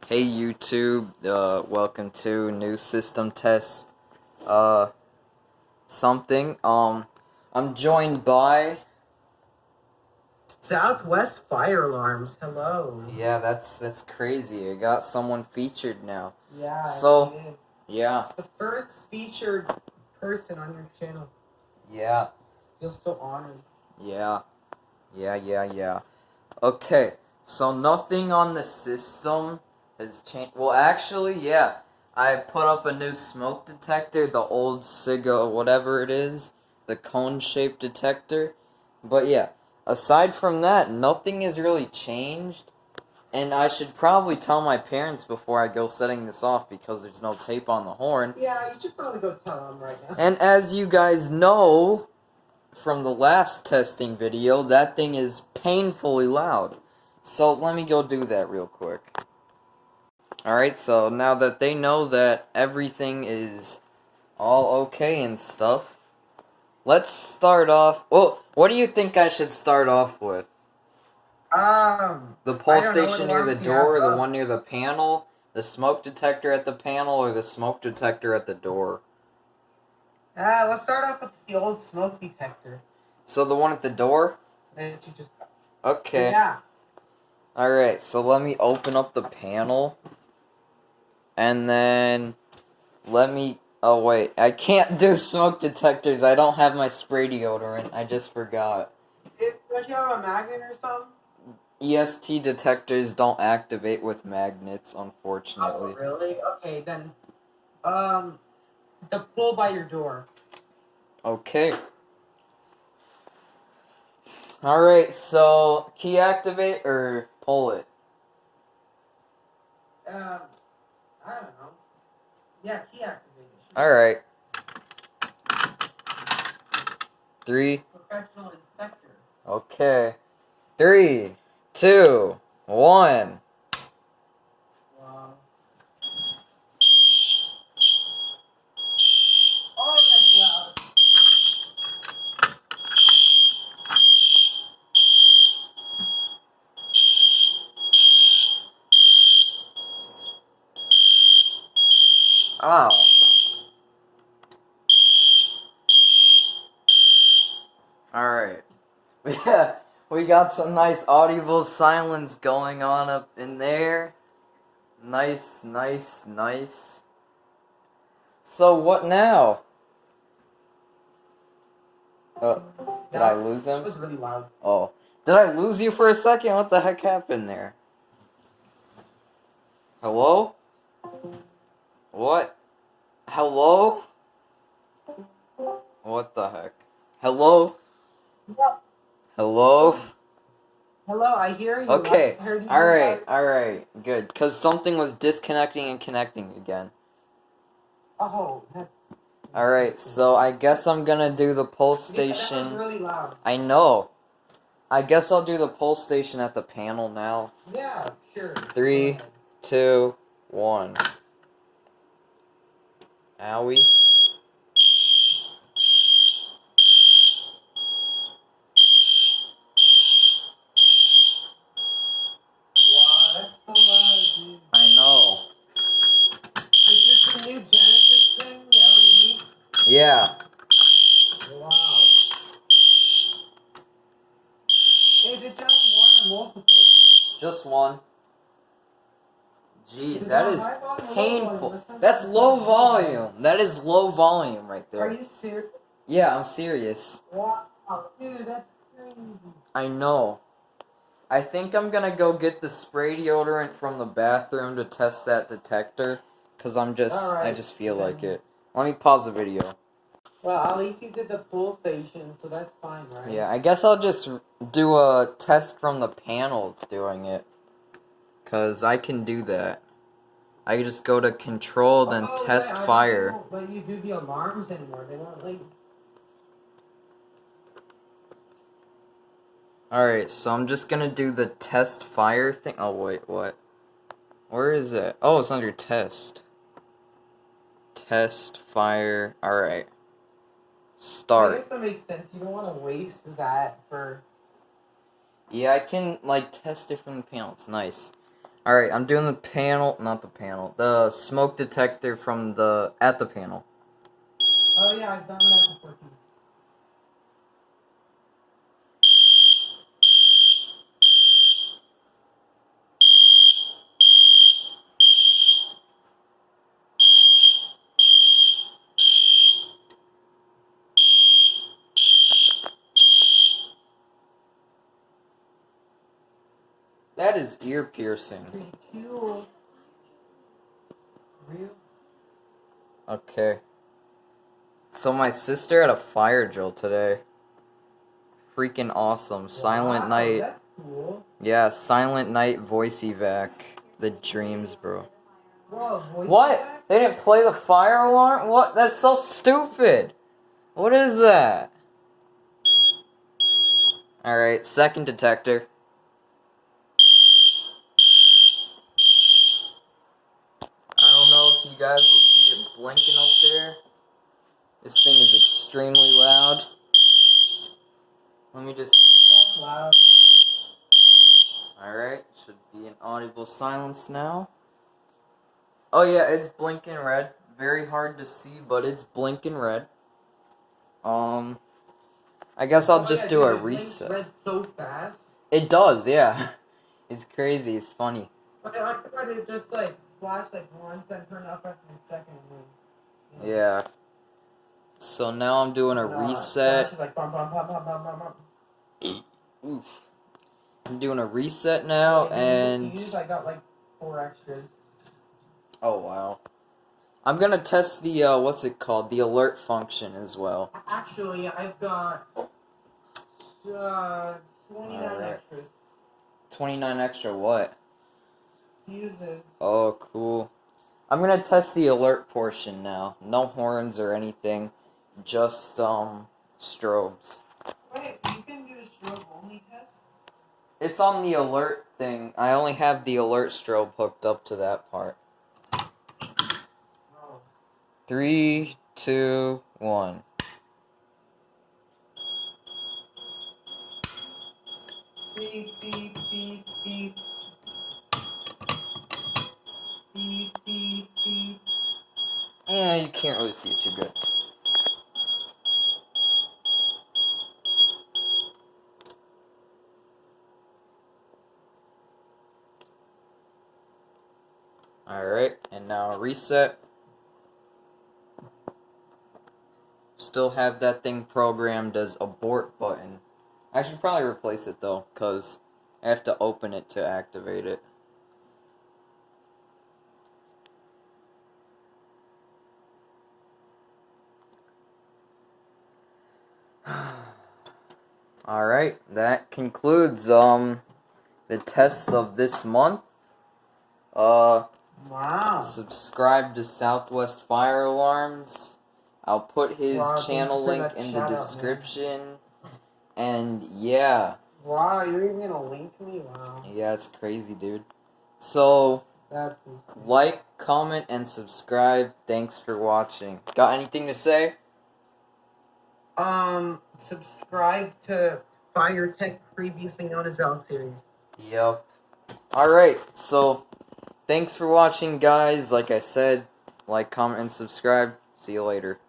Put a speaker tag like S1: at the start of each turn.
S1: Hey YouTube, welcome to new system test, something, I'm joined by,
S2: Southwest Fire Alarms, hello.
S1: yeah, that's crazy, I got someone featured now.
S2: Yeah,
S1: So,
S2: it is.
S1: yeah,
S2: It's the first featured person on your channel.
S1: yeah,
S2: Feel so honored.
S1: yeah, okay, so nothing on the system has changed, well actually, yeah, I put up a new smoke detector, the old Siga, whatever it is, the cone-shaped detector, but yeah, aside from that, nothing has really changed, and I should probably tell my parents before I go setting this off because there's no tape on the horn.
S2: Yeah, you should probably go tell them right now.
S1: And as you guys know from the last testing video, that thing is painfully loud. So let me go do that real quick. Alright, so now that they know that everything is all okay and stuff, let's start off. Well, what do you think I should start off with? The pull station near the door, the one near the panel, the smoke detector at the panel, or the smoke detector at the door?
S2: Let's start off with the old smoke detector.
S1: So the one at the door?
S2: That you just...
S1: Okay.
S2: Yeah.
S1: Alright, so let me open up the panel. And then let me... Oh wait, I can't do smoke detectors. I don't have my spray deodorant. I just forgot.
S2: Don't you have a magnet or something?
S1: EST detectors don't activate with magnets, unfortunately.
S2: Oh, really? Okay, then, the pull by your door.
S1: Okay. Alright, so key activate or pull it?
S2: I don't know. Yeah, key activation.
S1: Alright. 3.
S2: Professional inspector.
S1: Okay. 3, 2, 1.
S2: Wow. Oh, that's loud.
S1: Ow. Alright. Yeah, we got some nice audible silence going on up in there. Nice. So what now? Did I lose him?
S2: It was really loud.
S1: Oh. Did I lose you for a second? What the heck happened there? Hello? What? Hello? What the heck? Hello?
S2: Yep.
S1: Hello?
S2: Hello, I hear you.
S1: Okay,
S2: I heard you.
S1: alright, good. Because something was disconnecting and connecting again.
S2: Oh, that's...
S1: Alright, so I guess I'm gonna do the pull station.
S2: Yeah, that was really loud.
S1: I know. I guess I'll do the pull station at the panel now.
S2: Yeah, sure.
S1: 3, 2, 1. Owie.
S2: Wow, that's so loud, dude.
S1: I know.
S2: Is this the new Genesis thing, the LED?
S1: Yeah.
S2: Wow. Is it just one or multiple?
S1: Just one. Jeez,
S2: Is
S1: that
S2: it
S1: is
S2: high volume or low
S1: painful.
S2: volume?
S1: That's low volume. That is low volume right there.
S2: Are you serious?
S1: Yeah, I'm serious.
S2: Wow, dude, that's crazy.
S1: I know. I think I'm gonna go get the spray deodorant from the bathroom to test that detector. Cause I just feel like it. Let me pause the video.
S2: Well, at least you did the pull station, so that's fine, right?
S1: Yeah, I guess I'll just do a test from the panel doing it. Cause I can do that. I can just go to control, then test fire.
S2: They won't let you do the alarms anymore. They won't let you.
S1: Alright, so I'm just gonna do the test fire thing. Oh, wait, what? Where is it? Oh, it's under test. Test fire. Alright. Start.
S2: I guess that makes sense. You don't want to waste that for...
S1: Yeah, I can, like, test it from the panel. It's nice. Alright, I'm doing the panel, not the panel, the smoke detector from at the panel.
S2: Oh yeah, I've done that before too.
S1: That is ear piercing.
S2: Pretty cool. Real?
S1: Okay. So my sister had a fire drill today. Freaking awesome. Silent
S2: Wow,
S1: Night.
S2: That's cool.
S1: Yeah, Silent Night voice evac. The dreams, bro.
S2: Whoa, voice
S1: What?
S2: crack?
S1: They didn't play the fire alarm? What? That's so stupid. What is that? Alright, second detector. I don't know if you guys will see it blinking up there. This thing is extremely loud. Let me just...
S2: That's loud.
S1: Alright, should be an audible silence now. Oh yeah, it's blinking red. Very hard to see, but it's blinking red. I guess I'll just do a
S2: It blinks
S1: reset.
S2: red so fast.
S1: It does, yeah. It's crazy, it's funny.
S2: But I like how they just like flash like once and turn off after the second. And,
S1: Yeah. So now I'm doing a reset.
S2: Flashes like bum bum bum bum bum bum bum.
S1: Oof. I'm doing a reset now, and...
S2: I got like 4 extras.
S1: Oh, wow. I'm gonna test the, what's it called? The alert function as well.
S2: Actually, I've got 29
S1: Alright.
S2: extras.
S1: 29 extra what?
S2: Fuses.
S1: Oh, cool. I'm gonna test the alert portion now. No horns or anything. Just, strobes.
S2: Wait, you can do a strobe only test?
S1: It's on the alert thing. I only have the alert strobe hooked up to that part.
S2: Oh.
S1: 3, 2, 1.
S2: Beep, beep, beep, beep. Beep, beep, beep.
S1: Yeah, you can't really see it too good. Alright, and now reset. Still have that thing programmed as abort button. I should probably replace it though, because I have to open it to activate it. Alright, that concludes the test of this month.
S2: Wow.
S1: Subscribe to Southwest Fire Alarms. I'll put his
S2: Wow, thank
S1: channel
S2: you for
S1: link
S2: that
S1: in the
S2: shout out, man.
S1: description. And yeah.
S2: Wow, you're even gonna link me? Wow.
S1: Yeah, it's crazy, dude. So,
S2: That's insane.
S1: like, comment, and subscribe. Thanks for watching. Got anything to say?
S2: Subscribe to Fire Tech, previously known as L Series.
S1: Yep. Alright, so, thanks for watching, guys. Like I said, like, comment, and subscribe. See you later.